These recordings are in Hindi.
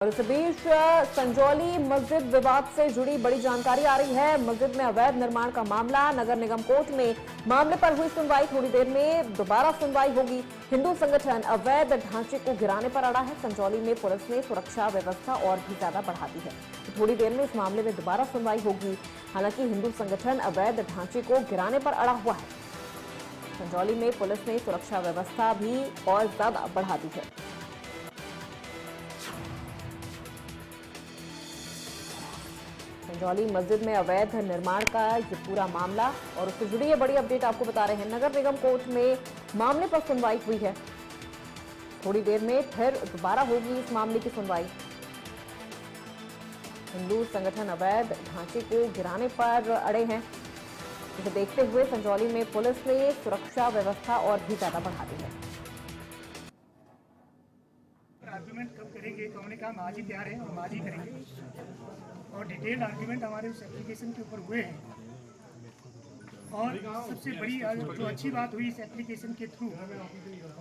और इस बीच संजौली मस्जिद विवाद से जुड़ी बड़ी जानकारी आ रही है। मस्जिद में अवैध निर्माण का मामला, नगर निगम कोर्ट में मामले पर हुई सुनवाई। थोड़ी देर में दोबारा सुनवाई होगी। हिंदू संगठन अवैध ढांचे को गिराने पर अड़ा है। संजौली में पुलिस ने सुरक्षा व्यवस्था और भी ज्यादा बढ़ा दी है। तो थोड़ी देर में इस मामले में दोबारा सुनवाई होगी। हालांकि हिंदू संगठन अवैध ढांचे को गिराने पर अड़ा हुआ है। संजौली में पुलिस ने सुरक्षा व्यवस्था भी और ज्यादा बढ़ा दी है। संजौली मस्जिद में अवैध निर्माण का ये पूरा मामला और उससे जुड़ी ये बड़ी अपडेट आपको बता रहे हैं। नगर निगम कोर्ट में मामले पर सुनवाई हुई है। थोड़ी देर में फिर दोबारा होगी इस मामले की सुनवाई। हिंदू संगठन अवैध ढांचे को गिराने पर अड़े हैं। इसे देखते हुए संजौली में पुलिस ने सुरक्षा व्यवस्था और भी ज्यादा बढ़ा दी है। आर्गुमेंट कब करेंगे तो हमने कहा आज ही तैयार है और आज ही करेंगे। और डिटेल्ड आर्गुमेंट हमारे उस एप्लीकेशन के ऊपर हुए हैं। और सबसे बड़ी जो अच्छी बात हुई इस एप्लीकेशन के थ्रू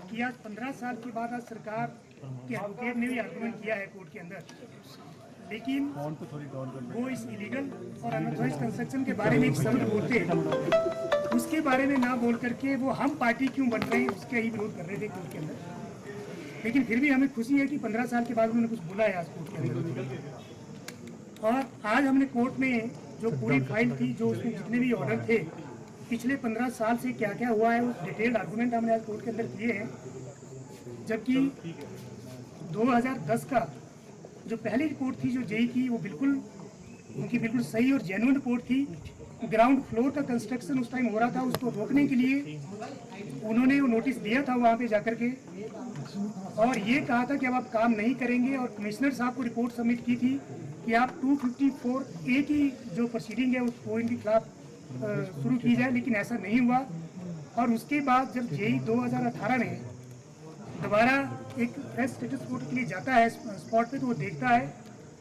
कि आज 15 साल के बाद आज सरकार के एडवोकेट ने भी आर्गुमेंट किया है कोर्ट के अंदर, लेकिन वो इस इलीगल और अनऑथराइज्ड कंस्ट्रक्शन के बारे में एक शब्द बोलते हैं, उसके बारे में ना बोल करके वो हम पार्टी क्यों बन रहे हैं उसका ही विरोध कर रहे थे कोर्ट के अंदर। लेकिन फिर भी हमें खुशी है कि 15 साल के बाद उन्होंने कुछ बोला है आज कोर्ट के अंदर। और आज हमने कोर्ट में जो पूरी फाइल थी, जो उसमें जितने भी ऑर्डर थे, पिछले 15 साल से क्या क्या हुआ है उस डिटेल्ड आर्गुमेंट हमने आज कोर्ट के अंदर किए हैं। जबकि 2010 का जो पहली रिपोर्ट थी जो जेई की, वो उनकी बिल्कुल सही और जेन्युइन रिपोर्ट थी। ग्राउंड फ्लोर का कंस्ट्रक्शन उस टाइम हो रहा था, उसको रोकने के लिए उन्होंने वो नोटिस दिया था वहाँ पे जाकर के, और ये कहा था कि अब आप काम नहीं करेंगे। और कमिश्नर साहब को रिपोर्ट सबमिट की थी कि आप 254A की जो प्रोसीडिंग है उसको इनके खिलाफ शुरू की जाए, लेकिन ऐसा नहीं हुआ। और उसके बाद जब जेई 2018 में दोबारा एक फ्रेश स्टेटस रिपोर्ट के लिए जाता है स्पॉट पे, तो वो देखता है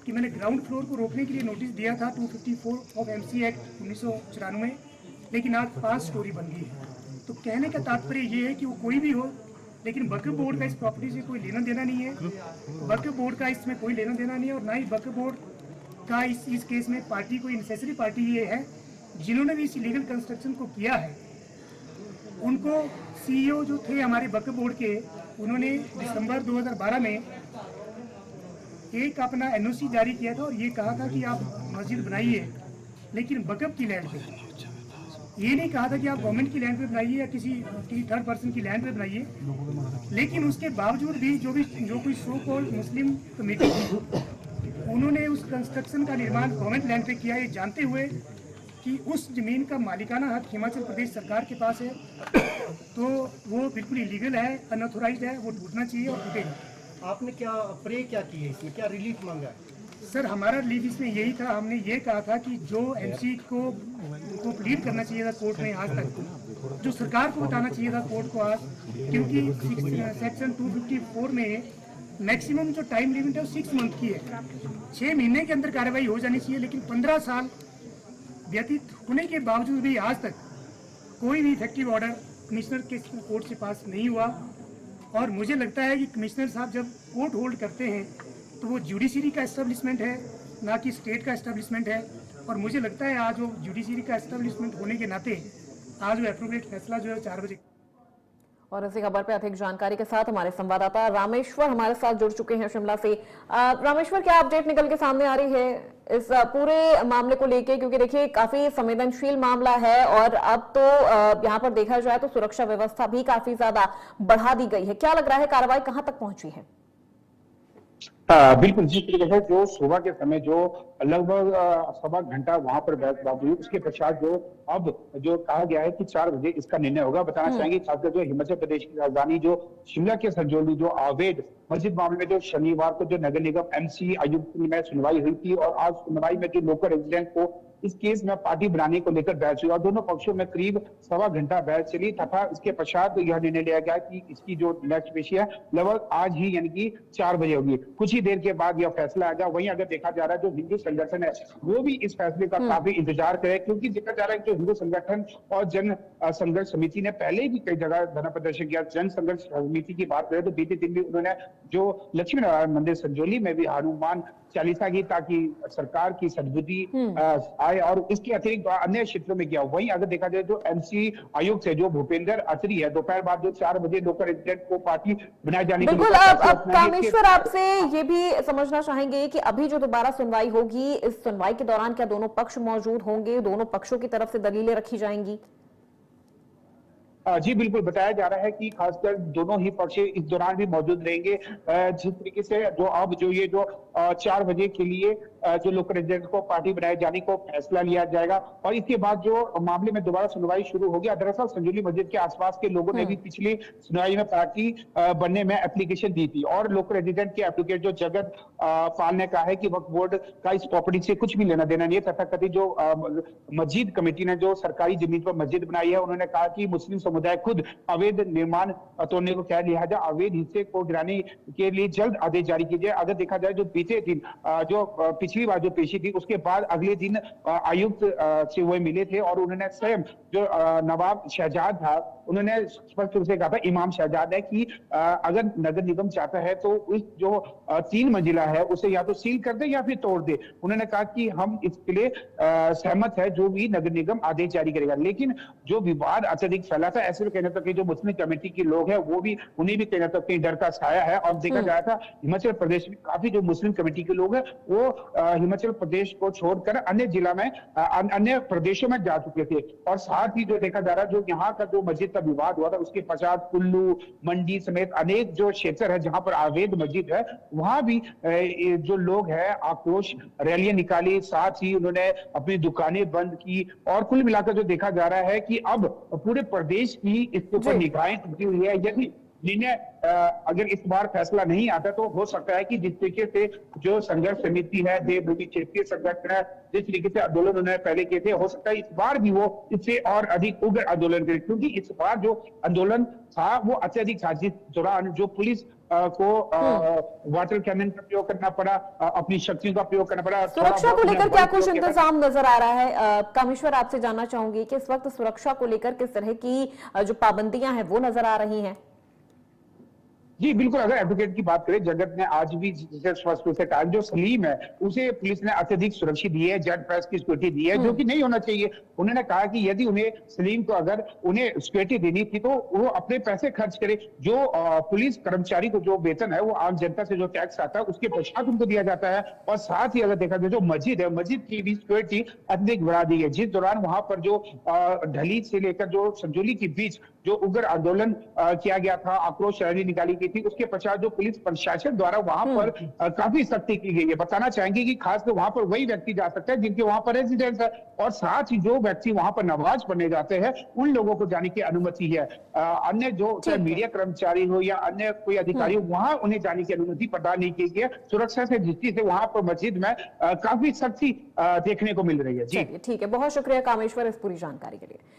कि मैंने ग्राउंड फ्लोर को रोकने के लिए नोटिस दिया था 254 ऑफ MC एक्ट 1994, लेकिन आज 5 स्टोरी बन गई है। तो कहने का तात्पर्य ये है कि वो कोई भी हो, लेकिन वक्फ बोर्ड का इस प्रॉपर्टी से कोई लेना देना नहीं है। वक्फ बोर्ड का इसमें कोई लेना देना नहीं है, और ना ही वक्फ बोर्ड का इस केस में पार्टी कोई नेसेसरी पार्टी ये है जिन्होंने भी इस इलीगल कंस्ट्रक्शन को किया है। उनको CEO जो थे हमारे वक्फ बोर्ड के, उन्होंने दिसंबर 2012 में एक अपना NOC जारी किया था और ये कहा था कि आप मस्जिद बनाइए, लेकिन वक्फ की लैंड पे। ये नहीं कहा था कि आप गवर्नमेंट की लैंड पे बनाइए या किसी थर्ड पर्सन की लैंड पे बनाइए। लेकिन उसके बावजूद भी जो कोई सो कॉल्ड मुस्लिम कमेटी थी, उन्होंने उस कंस्ट्रक्शन का निर्माण गवर्नमेंट लैंड पे किया, ये जानते हुए कि उस जमीन का मालिकाना हक हिमाचल प्रदेश सरकार के पास है, तो वो बिल्कुल इलीगल है, अनऑथोराइज्ड है, वो टूटना चाहिए और टूटेगा। आपने क्या प्रे क्या की है इसमें, क्या रिलीफ मांगा है? सर, हमारा रिलीफ इसमें यही था, हमने ये कहा था कि जो MC को प्लीड करना चाहिए था कोर्ट में आज तक, जो सरकार को बताना चाहिए था कोर्ट को आज, क्योंकि सेक्शन 254 में मैक्सिमम जो टाइम लिमिट है वो 6 मंथ की है। 6 महीने के अंदर कार्रवाई हो जानी चाहिए, लेकिन 15 साल व्यतीत होने के बावजूद भी आज तक कोई भी इफेक्टिव ऑर्डर कमिश्नर के कोर्ट से पास नहीं हुआ। और मुझे लगता है कि कमिश्नर साहब जब कोर्ट होल्ड करते हैं तो वो जुडिशरी का एस्टेब्लिशमेंट है, ना कि स्टेट का एस्टेब्लिशमेंट है। और मुझे लगता है आज वो जुडिशरी का एस्टेब्लिशमेंट होने के नाते आज वो एप्रोप्रिएट फैसला जो है 4 बजे। और इसी खबर पे अधिक जानकारी के साथ हमारे संवाददाता रामेश्वर हमारे साथ जुड़ चुके हैं शिमला से। रामेश्वर, क्या अपडेट निकल के सामने आ रही है इस पूरे मामले को लेके? क्योंकि देखिए काफी संवेदनशील मामला है और अब तो यहाँ पर देखा जाए तो सुरक्षा व्यवस्था भी काफी ज्यादा बढ़ा दी गई है। क्या लग रहा है, कार्रवाई कहाँ तक पहुंची है? बिल्कुल जी, तरीके जो सुबह के समय जो लगभग 1.25 घंटा वहां पर बहसबाजी हुई, उसके पश्चात अब जो कहा गया है कि 4 बजे इसका निर्णय होगा। बताना चाहेंगे खासकर जो हिमाचल प्रदेश की राजधानी जो शिमला के संजौली जो अवैध मस्जिद मामले में जो शनिवार को जो नगर निगम MC आयुक्त में सुनवाई हुई थी, और आज सुनवाई में जो लोकल रेजिडेंट को इस केस में पार्टी बनाने को लेकर बहस हुई और दोनों पक्षों में करीब 1.25 घंटा बहस चली तथा इसके पश्चात यह निर्णय लिया गया कि इसकी जो नेक्स्ट पेशी है लगभग आज ही यानी कि 4 बजे होगी। कुछ ही देर के बाद यह फैसला आएगा। वहीं अगर देखा जा रहा है जो हिंदू संगठन है वो भी इस फैसले का काफी इंतजार करे, क्योंकि देखा जा रहा है कि जो हिंदू संगठन और जन संघर्ष समिति ने पहले भी कई जगह धरना प्रदर्शन किया। जन संघर्ष समिति की बात करें तो बीते दिन भी उन्होंने जो लक्ष्मी नारायण मंदिर संजौली में भी हनुमान चालीसा की ताकि सरकार की सद्बुद्धि आए और इसके अतिरिक्त अन्य क्षेत्रों में किया। वहीं अगर देखा जाए जो एमसी आयुक्त है जो भूपेंद्र अत्री है, दोपहर बाद जो 4 बजे लोकल रेजिडेंट को पार्टी बनाए जाने के बिल्कुल। अब कामेश्वर आपसे ये भी समझना चाहेंगे कि अभी जो दोबारा सुनवाई होगी, इस सुनवाई के दौरान क्या दोनों पक्ष मौजूद होंगे, दोनों पक्षों की तरफ से दलीलें रखी जाएंगी? जी बिल्कुल, बताया जा रहा है कि खासकर दोनों ही पक्ष इस दौरान भी मौजूद रहेंगे। जिस तरीके से जो अब जो ये जो 4 बजे के लिए जो लोकल रेजिडेंट को पार्टी बनाए जाने को फैसला लिया जाएगा और इसके बाद जो मामले में दोबारा सुनवाई शुरू होगी। दरअसल संजौली मस्जिद के आसपास के लोगों ने भी पिछली सुनवाई में पार्टी बनने में एप्लीकेशन दी थी और लोकल रेजिडेंट के एप्लीकेट जो जगत पाल ने कहा है कि वक्फ बोर्ड का इस प्रॉपर्टी से कुछ भी लेना देना नहीं है। तथा कथित जो मस्जिद कमेटी ने जो सरकारी जमीन पर मस्जिद बनाई है उन्होंने कहा कि मुस्लिम समुदाय खुद अवैध निर्माण तोड़ने को कह, लिहाजा अवैध हिस्से को गिराने के लिए जल्द आदेश जारी कीजिए। अगर देखा जाए जो बीते दिन जो पिछली बार जो पेशी थी उसके बाद अगले दिन आयुक्त से वो मिले थे और उन्होंने स्वयं जो नवाब शहजाद था उन्होंने स्पष्ट रूप से कहा था, इमाम शहजाद है कि अगर नगर निगम चाहता है तो इस जो 3 मंजिला है उसे या तो सील कर दे या फिर तोड़ दे। उन्होंने कहा कि हम इसके लिए सहमत है जो भी नगर निगम आदेश जारी करेगा। लेकिन जो विवाद अत्यधिक फैला था ऐसे में कहना था कि जो मुस्लिम कमेटी के लोग हैं वो भी उन्हें भी कहना था कि डर का साया है और देखा गया था हिमाचल प्रदेश में काफी जो मुस्लिम कमेटी के लोग हैं वो हिमाचल प्रदेश को छोड़कर अन्य जिला में अन्य प्रदेशों में जा चुके थे। और साथ ही जो देखा जा रहा है जो यहाँ का जो मस्जिद का विवाद हुआ था उसके पश्चात कुल्लू मंडी समेत अनेक जो क्षेत्र है जहां पर अवैध मस्जिद है वहां भी जो लोग हैं आक्रोश रैलियां निकाली, साथ ही उन्होंने अपनी दुकानें बंद की और कुल मिलाकर जो देखा जा रहा है कि अब पूरे प्रदेश की इसके ऊपर निगाहें टिकी हुई है। यदि निर्णय अगर इस बार फैसला नहीं आता तो हो सकता है कि जिस तरीके से जो संघर्ष समिति है, देवभूमि क्षेत्रीय संगठन है, जिस तरीके से आंदोलन उन्होंने पहले किए थे, हो सकता है इस बार भी वो इससे और अधिक उग्र आंदोलन करे, क्योंकि इस बार जो आंदोलन था वो अत्यधिक था जिस दौरान जो पुलिस को वाटर कैनन का प्रयोग करना पड़ा, अपनी शक्तियों का प्रयोग करना पड़ा। सुरक्षा को लेकर क्या कुछ इंतजाम नजर आ रहा है? कामेश्वर आपसे जानना चाहूंगी कि इस वक्त सुरक्षा को लेकर किस तरह की जो पाबंदियां हैं वो नजर आ रही हैं? जी बिल्कुल, अगर एडवोकेट की बात करें, जगत ने आज भी स्पष्ट रूप से कहा जो सलीम है उसे पुलिस ने अत्यधिक सुरक्षा दी है, जेड प्रेस की सिक्योरिटी दी है जो कि नहीं होना चाहिए। उन्होंने कहा कि यदि उन्हें सलीम को अगर उन्हें सिक्योरिटी देनी थी तो वो अपने पैसे खर्च करे। जो पुलिस कर्मचारी को जो वेतन है वो आम जनता से जो टैक्स आता है उसके पश्चात उनको दिया जाता है। और साथ ही अगर देखा जाए जो मस्जिद है, मस्जिद की भी सिक्योरिटी अत्यधिक बढ़ा दी है। जिस दौरान वहां पर जो ढली से लेकर जो संजौली के बीच जो उग्र आंदोलन किया गया था, आक्रोश रैली निकाली गई थी, उसके पश्चात जो पुलिस प्रशासन द्वारा वहां पर काफी सख्ती की गई है। बताना चाहेंगे कि खासकर वहां पर वही व्यक्ति जा सकता है जिनके वहां पर रेजिडेंस है और साथ ही जो व्यक्ति वहां पर नमाज पढ़ने जाते हैं उन लोगों को जाने की अनुमति है। अन्य जो मीडिया कर्मचारी हो या अन्य कोई अधिकारी हो वहां उन्हें जाने की अनुमति प्रदान नहीं की गई है। सुरक्षा से दृष्टि से वहां पर मस्जिद में काफी सख्ती देखने को मिल रही है। जी ठीक है, बहुत शुक्रिया कामेश्वर इस पूरी जानकारी के लिए।